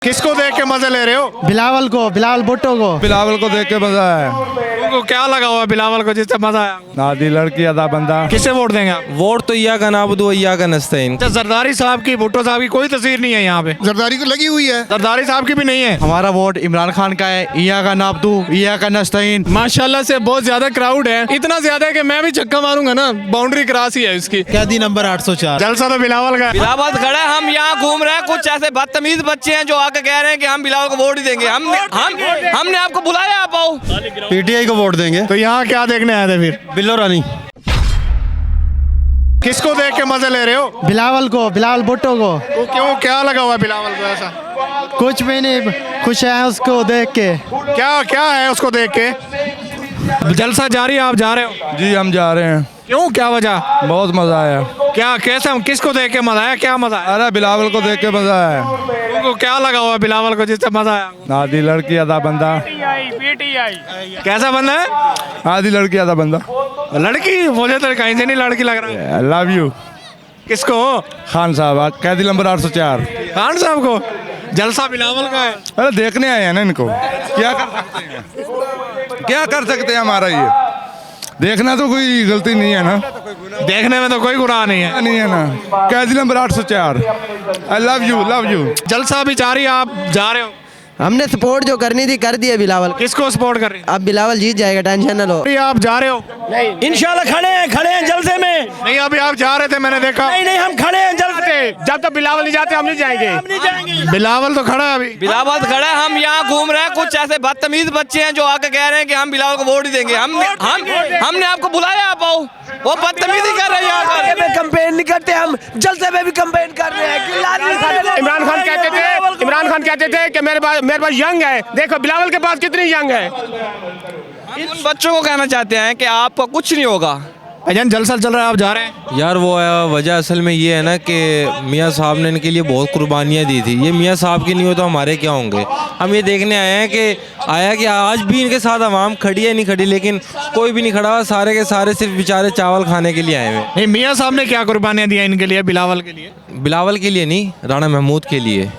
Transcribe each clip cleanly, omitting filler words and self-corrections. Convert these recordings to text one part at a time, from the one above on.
किसको देख के मजे ले रहे हो? बिलावल को, बिलावल भुट्टो को। बिलावल को देख के मजा आया। तुमको क्या लगा हुआ बिलावल को जिससे मजा आया? आधी लड़की आधा बंदा। किसे वोट देंगे आप? वोट तो इया का नाबुदो इया का नस्तीन। अच्छा, जरदारी साहब की, भुट्टो साहब की कोई तस्वीर नहीं है यहाँ पे। जरदारी को लगी हुई है, जरदारी साहब की भी नहीं है। हमारा वोट इमरान खान का है। इया का नाबदू, इया का नस्तीन। माशाल्लाह से बहुत ज्यादा क्राउड है, इतना ज्यादा है कि मैं भी छक्का मारूंगा ना, बाउंड्री क्रॉस ही है इसकी। कैदी नंबर 804। जलसा तो बिलावल का है। बिलावल खड़ा है, हम यहाँ घूम रहे हैं, कुछ ऐसे बदतमीज बच्चे हैं जो आके कह रहे हैं कि हम बिलावल को वोट ही देंगे। हमने आपको बुलाया, आप आओ। पीटीआई को वोट देंगे। तो यहाँ क्या देखने आए थे फिर? बिल्लो रानी। किसको देख के मजे ले रहे हो? बिलावल को, बिलावल भुट्टो को। तो क्यों, क्या लगा हुआ है बिलावल को ऐसा? कुछ भी नहीं, खुश है उसको देख के। क्या क्या है उसको देख के? जलसा जारी है, आप जा रहे हो? जी हम जा रहे हैं। क्यों, क्या वजह? बहुत मजा आया। क्या, कैसा, किसको देख के मजा आया? क्या मजा आया? अरे बिलावल को देख के मजा आया। तुमको क्या लगा हुआ है बिलावल को जिससे मजा आया? आधी लड़की आधा बंदा। कैसा बंदा है? आधी लड़की आधा बंदा। लड़की? मुझे तो कहीं से नहीं लड़की लग रहा है। लव यू किसको? खान साहब, कैदी नंबर 804। खान साहब को? जलसा बिलावल का है। अरे देखने आए हैं ना इनको, क्या कर सकते हैं, क्या कर सकते हैं। हमारा ये देखना तो कोई गलती नहीं है ना, देखने में तो कोई गुनाह नहीं है। नहीं है ना। कैदी number 804। I love you, love you. जलसा भी जारी, आप जा रहे हो? हमने सपोर्ट जो करनी थी कर दिया बिलावल। किसको सपोर्ट कर रहे हैं? अब बिलावल जीत जाएगा, टेंशन न लो। अभी आप जा रहे हो? इंशाल्लाह खड़े हैं जलसे में। नहीं, अभी आप जा रहे थे, मैंने देखा। नहीं हम खड़े हैं जलसे। जब तक बिलावल नहीं जाते हम नहीं जाएंगे। बिलावल तो खड़ा है अभी। बिलावल खड़ा है, हम यहाँ घूम रहे हैं, कुछ ऐसे बदतमीज बच्चे हैं जो आके कह रहे हैं कि हम बिलावल को वोट ही देंगे। हमने आपको बुलाया, आप आओ। वो बदतमीजी कर रहे हैं यहाँ पर। कंपेन नहीं करते, हम जलसे में भी कंपेन कर रहे हैं। इमरान खान कहते थे कि मेरे पास यंग है। देखो बिलावल के पास कितनी यंग है। उन बच्चों को कहना चाहते हैं कि आपको कुछ नहीं होगा। भाईजान जलसा चल रहा है, आप जा रहे हैं? यार वो वजह असल में ये है ना कि मियाँ साहब ने इनके लिए बहुत कुर्बानियाँ दी थी। ये मियाँ साहब की नहीं हो तो हमारे क्या होंगे। हम ये देखने आए हैं कि आज भी इनके साथ आवाम खड़ी है नहीं खड़ी, लेकिन कोई भी नहीं खड़ा हुआ, सारे के सारे सिर्फ बेचारे चावल खाने के लिए आए हुए। नहीं, मियाँ साहब ने क्या कुर्बानियाँ दी इनके लिए, बिलावल के लिए? बिलावल के लिए नहीं, राणा महमूद के लिए।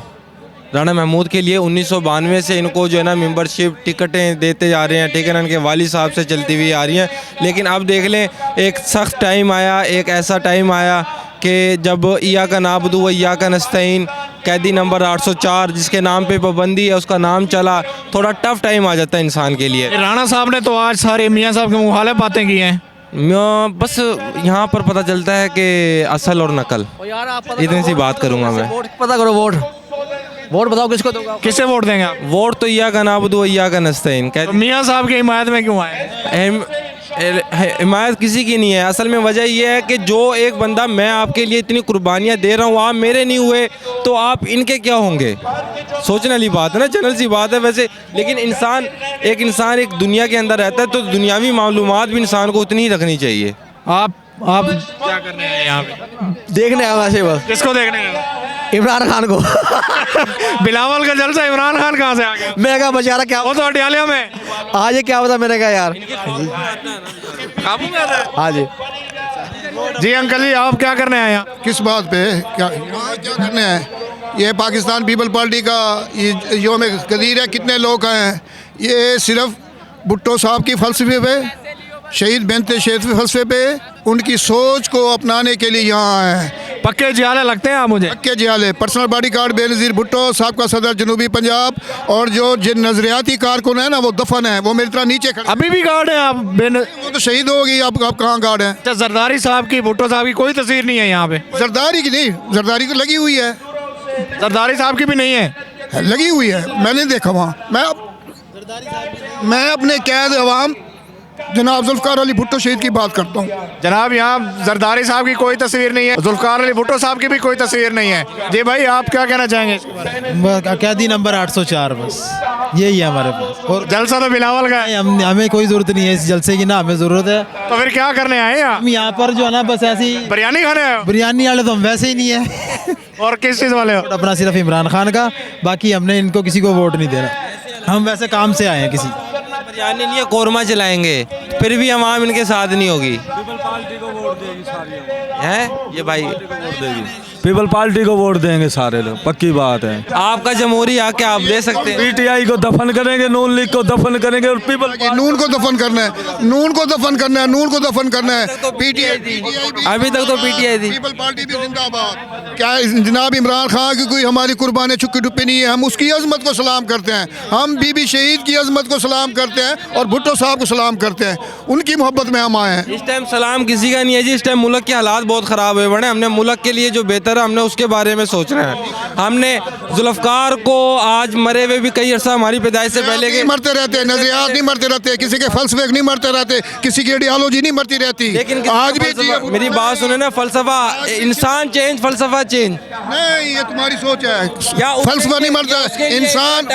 राणा महमूद के लिए 1992 से इनको जो है ना मेंबरशिप टिकटें देते जा रहे हैं, ठीक है ना, इनके वाली साहब से चलती हुई आ रही हैं। लेकिन अब देख लें, एक सख्त टाइम आया, एक ऐसा टाइम आया कि जब इया का नाबुदु व इया का नस्तईन, कैदी नंबर 804 जिसके नाम पे पाबंदी है उसका नाम चला, थोड़ा टफ टाइम आ जाता है इंसान के लिए। राणा साहब ने तो आज सारे मियाँ साहब के मुखालिफ बातें की हैं। बस यहाँ पर पता चलता है कि असल और नकल, इतनी सी बात करूँगा मैं। पता करो, वोट बताओ किसको दोगे? किसे वोट देंगे आप? वोट तो इया का नाबुदु व इया का नस्तईन। तो मियाँ साहब की हिमायत में क्यों आए? हिमायत किसी की नहीं है। असल में वजह यह है कि जो एक बंदा, मैं आपके लिए इतनी कुर्बानियाँ दे रहा हूँ, आप मेरे नहीं हुए तो आप इनके क्या होंगे। सोचने वाली बात है ना, जनरल सी बात है वैसे। लेकिन इंसान एक दुनिया के अंदर रहता है तो दुनियावी मालूमात भी इंसान को उतनी ही रखनी चाहिए। आप क्या करने आए यहाँ पे? देखने आया वैसे बस। किसको देखने आए? इमरान खान को। बिलावल का जलसा, इमरान खान कहाँ से आ गया? मैं कहा बेचारा क्या वो तो अटियालिया में आज ये क्या बता, मैंने कहा यार काबू में आता है। हाँ जी। जी अंकल जी, आप क्या करने आए यहाँ? किस बात पे, क्या क्या करने हैं? ये पाकिस्तान पीपल पार्टी का ये योम कदीर है। कितने लोग हैं? ये सिर्फ भुट्टो साहब की फ़लसफ़े पे, शहीद बेनते शेरवी फ़लसफ़े पे, उनकी सोच को अपनाने के लिए यहाँ आए हैं। पक्के जियाले लगते हैं आप मुझे। पक्के जियाले, personal bodyguard Benazir Bhutto साहब का सदर जनूबी पंजाब, और जो जिन नजरियाती कारकुन है ना वो दफन है, वो मेरी तरह नीचे खड़े। अभी भी गार्ड हैं आप? वो तो शहीद हो गई, आप कहाँ गार्ड हैं? अच्छा, जरदारी साहब की, भुट्टो साहब की कोई तस्वीर नहीं है यहाँ पे? जरदारी की नहीं, जरदारी को लगी हुई है। जरदारी साहब की भी नहीं है? लगी हुई है, मैंने देखा वहाँ। मैं अपने कैद अवाम जनाब जुल्फ़िकार अली भुट्टो शहीद की बात करता हूँ। जनाब, यहाँ जरदारी साहब की कोई तस्वीर नहीं है, जुल्फ़िकार अली भुट्टो साहब की भी कोई तस्वीर नहीं है। जी भाई, आप क्या कहना चाहेंगे? कैदी नंबर 804, बस यही है हमारे पास। और जलसा तो बिलावल का है। हमें कोई ज़रूरत नहीं है इस जलसे की, ना हमें ज़रूरत है। तो फिर क्या करने आए यहाँ? हम यहाँ पर जो है ना बस ऐसी बिरयानी खाने आए हो? बिरयानी वाले तो हम वैसे ही नहीं है। और किस चीज़ वाले हो? अपना सिर्फ इमरान खान का, बाकी हमने इनको किसी को वोट नहीं देना। हम वैसे काम से आए हैं किसी। बिरयानी नहीं है, कोरमा चलाएंगे, फिर भी आवाम इनके साथ नहीं होगी। पीपल पार्टी को वोट देगी सारी है ये भाई। वोट देगी। पीपल पार्टी को वोट देंगे सारे लोग, पक्की बात है। आपका जमहूरी आके आप दे सकते हैं। पीटीआई को दफन करेंगे, नून लीग को दफन करेंगे और पीपल नून को दफन करना है, नून को दफन करना है, नून को दफन करना है। पीटीआई अभी तक तो पीटीआई थी। पीपल पार्टी भी जिंदाबाद। क्या जनाब इमरान खान की कोई हमारी कुर्बानी छुक्की टुप्पी नहीं है। हम उसकी अजमत को सलाम करते हैं, हम बीबी शहीद की अजमत को सलाम करते हैं और भुट्टो साहब को सलाम करते हैं। उनकी मोहब्बत में हम आए हैं। इस टाइम सलाम किसी का नहीं है जी। इस टाइम मुल्क के हालात बहुत ख़राब हुए बड़े। हमने मुल्क के लिए जो बेहतर है हमने उसके बारे में सोचना है। हमने जुल्फ़कार को आज मरे हुए भी कई अर्सा हमारी पैदाइश से पहले के मरते रहते, नजरियात नहीं मरते रहते, किसी के फलसफे नहीं मरते रहते, किसी की आइडियोलॉजी नहीं मरती रहती। लेकिन आज भी मेरी बात सुने ना, फलसफा इंसान चेंज, फलसफा चेंज नहीं, ये तुम्हारी सोच है। या फलसफा नहीं मरता इंसान।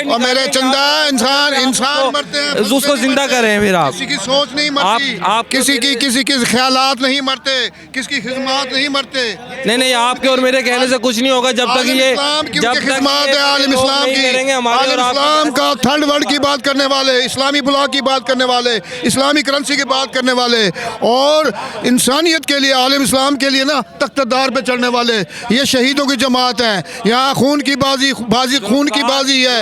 और मेरे चंदा इंसान मरते हैं, उसको जिंदा करें फिर आप। किसी की सोच नहीं मरती, आप किसी के ख्यालात नहीं मरते, किसकी खिदमत नहीं मरते। नहीं, आपके और मेरे कहने से कुछ नहीं होगा जब तक ये खिदमत है आलिम इस्लाम की। आलिम इस्लाम का थर्ड वर्ल्ड की बात करने वाले, इस्लामी ब्लॉक की बात करने वाले, इस्लामी करेंसी की बात करने वाले और इंसानियत के लिए, आलिम इस्लाम के लिए ना तख्तदार पे चढ़ने वाले, ये शहीदों की जमात है। यहाँ खून की बाजी खून की बाजी है।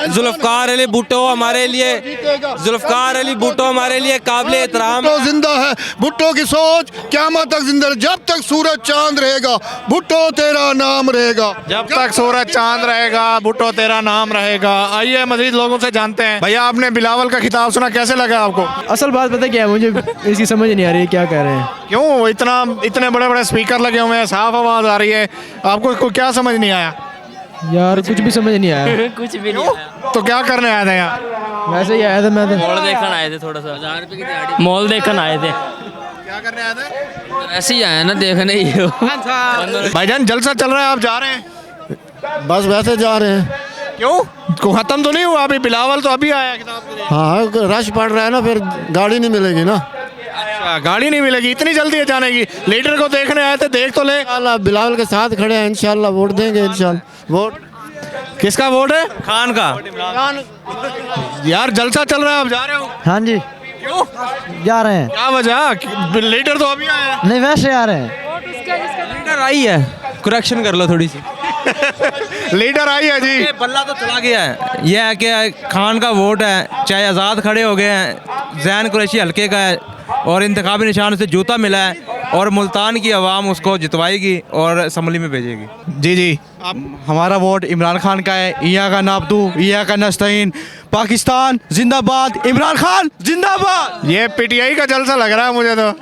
जुल्फ़कार अली भुट्टो हमारे लिए, जुल्फ़कार अली भुट्टो हमारे लिए काबिले एहतराम। भुट्टो जिंदा है, भुट्टो की सोच क़यामत तक जिंदा है। जब तक सूरज चांद रहेगा भुट्टो तेरा नाम रहेगा। जब तक सूरज चांद रहेगा भुट्टो तेरा नाम रहेगा। आइए मजीद लोगों से जानते हैं। भैया आपने बिलावल का खिताब सुना, कैसे लगा आपको? असल बात पता क्या है, मुझे इसकी समझ नहीं आ रही है क्या कह रहे हैं। क्यों इतने बड़े बड़े स्पीकर लगे हुए हैं, साफ आवाज आ रही है, आपको क्या समझ नहीं आया? यार कुछ भी समझ नहीं आया। कुछ भी नहीं। तो क्या करने आया था यहाँ? वैसे ही आया था मैं तो। मॉल देखने आए थे, थोड़ा सा 1000 रुपए की दिहाड़ी मॉल देखने आए थे। क्या करने आए थे? ऐसे ही आए ना देखने ही हो। भाईजान जलसा चल रहा है, आप जा रहे हैं? बस वैसे जा रहे हैं। क्यों, खत्म तो नहीं हुआ अभी? बिलावल तो अभी आया किताब के लिए। हाँ, रश पड़ रहा है ना, फिर गाड़ी नहीं मिलेगी ना। अच्छा, गाड़ी नहीं मिलेगी, इतनी जल्दी है जाने की? लीडर को देखने आए थे, देख तो ले। बिलावल के साथ खड़े हैं, इंशाल्लाह वोट देंगे। इंशाल्लाह वोट किसका वोट है? खान का। यार जलसा चल रहा है, आप जा रहे हो? हाँ जी, क्यों जा रहे हैं। क्या वजह? लीडर तो अभी आया। नहीं, वैसे आ रहे हैं। लीडर आई है, करेक्शन कर लो थोड़ी सी। लीडर आई है जी। बल्ला तो चला गया है। यह है कि खान का वोट है, चाहे आज़ाद खड़े हो गए हैं, जैन कुरैशी हल्के का है और इंतखाबी निशान से जूता मिला है और मुल्तान की आवाम उसको जितवाएगी और असम्बली में भेजेगी। जी हमारा वोट इमरान खान का है। इया का नाबदू, इया का नस्तीन, पाकिस्तान जिंदाबाद, इमरान खान जिंदाबाद। ये पीटीआई का जलसा लग रहा है मुझे तो।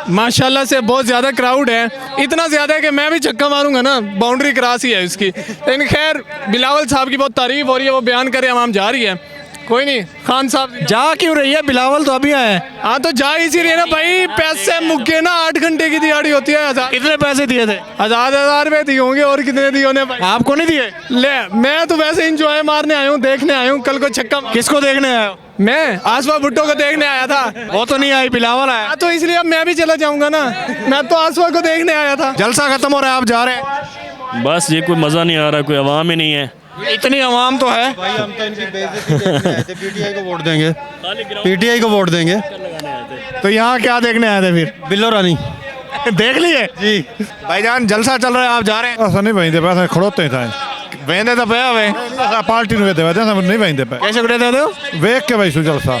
माशाल्लाह से बहुत ज़्यादा क्राउड है, इतना ज़्यादा है कि मैं भी छक्का मारूंगा ना, बाउंड्री क्रॉस ही है इसकी। लेकिन खैर बिलावल साहब की बहुत तारीफ हो रही है, वो बयान करे आवाम जा रही है। कोई नहीं, खान साहब जा क्यों रही है? बिलावल तो अभी आए। हाँ तो जा इसी रही है ना भाई, पैसे मुक्के ना 8 घंटे की दिहाड़ी होती है। कितने पैसे दिए थे? 1000 रुपए दिए होंगे, और कितने दिए होने भाई? आपको नहीं दिए? ले, मैं तो वैसे इंजॉय मारने आया हूँ, देखने आया हूँ। कल को छक्का किसको देखने आए हो? मैं आसफा भुट्टो को देखने आया था। वो तो नहीं आई, बिलावल आया। तो इसलिए अब मैं भी चला जाऊंगा ना, मैं तो आसफा को देखने आया था। जलसा खत्म हो रहा है, आप जा रहे हैं? बस ये कोई मज़ा नहीं आ रहा, कोई आवाम ही नहीं है। इतनी आवाम तो है। भाई हम तो इनकी बेइज्जती देखने आए थे। पीटीआई को वोट देंगे, पीटीआई को वोट देंगे। तो यहाँ क्या देखने आए थे फिर? बिल्लो रानी देख लिए जी। भाईजान जलसा चल रहा है, आप जा रहे हैं? ऐसा नहीं वहीं पैसे खड़ोते था वेंदे तो पे वे पार्टी नहीं वेंदे नहीं वहीं पे कैसे खड़े थे? वेख के भाई जलसा